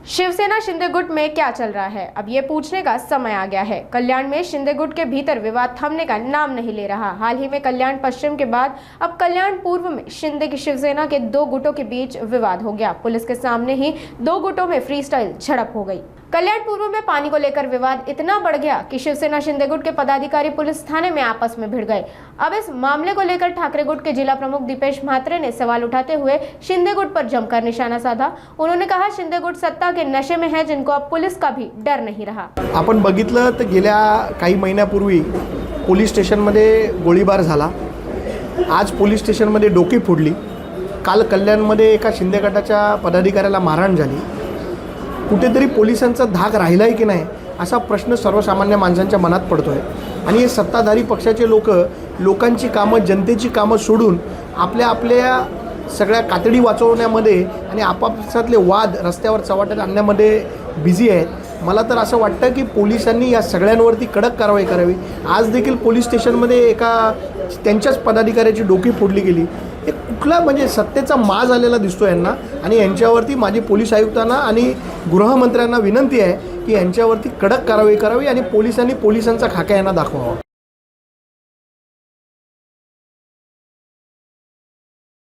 शिवसेना शिंदे गुट में क्या चल रहा है, अब ये पूछने का समय आ गया है। कल्याण में शिंदे गुट के भीतर विवाद थमने का नाम नहीं ले रहा। हाल ही में कल्याण पश्चिम के बाद अब कल्याण पूर्व में शिंदे की शिवसेना के दो गुटों के बीच विवाद हो गया। पुलिस के सामने ही दो गुटों में फ्रीस्टाइल झड़प हो गई। कल्याण पूर्व में पानी को लेकर विवाद इतना बढ़ गया कि शिवसेना शिंदे गुट के पदाधिकारी पुलिस थाने में आपस में भिड़ गए। अब इस मामले को लेकर ठाकरे गुट के जिला प्रमुख दीपेश म्हात्रे ने सवाल उठाते हुए शिंदे गुट पर जमकर निशाना साधा। उन्होंने कहा, शिंदे गुट सत्ता के नशे में है, जिनको अब पुलिस का भी डर नहीं रहा। आपण बघितलं तर गेल्या काही महिन्यापूर्वी पोलीस स्टेशनमध्ये गोळीबार झाला। आज पोलीस स्टेशनमध्ये डोकी फोडली। काल कल्याणमध्ये एका शिंदे गटाच्या पदाधिकाऱ्याला मारहाण झाली। कुठेतरी पोलिसांचा धाक राहिला आहे की नाही असा प्रश्न सर्वसामान्य माणसांच्या मनात पडतोय। आणि हे सत्ताधारी पक्षाचे लोकांची कामं, जनतेची कामं सोडून आपल्या सगळ्या कातडी वाचवण्यामध्ये आणि आपापसातले वाद रस्त्यावर चव्हाट्यात आणण्यामध्ये बिझी आहेत। मला तर असं वाटतं की पोलिसांनी या सगळ्यांवरती कडक कारवाई करावी। आज देखील पोलीस स्टेशनमध्ये एका त्यांच्याच पदाधिकाऱ्याची डोकी फोडली गेली। हे कुठला म्हणजे सत्तेचा माज आलेला दिसतो यांना। आणि यांच्यावरती माझी पोलीस आयुक्तांना आणि गृहमंत्र्यांना विनंती आहे की यांच्यावरती कडक कारवाई करावी आणि पोलिसांनी पोलिसांचा खाका यांना दाखवावा।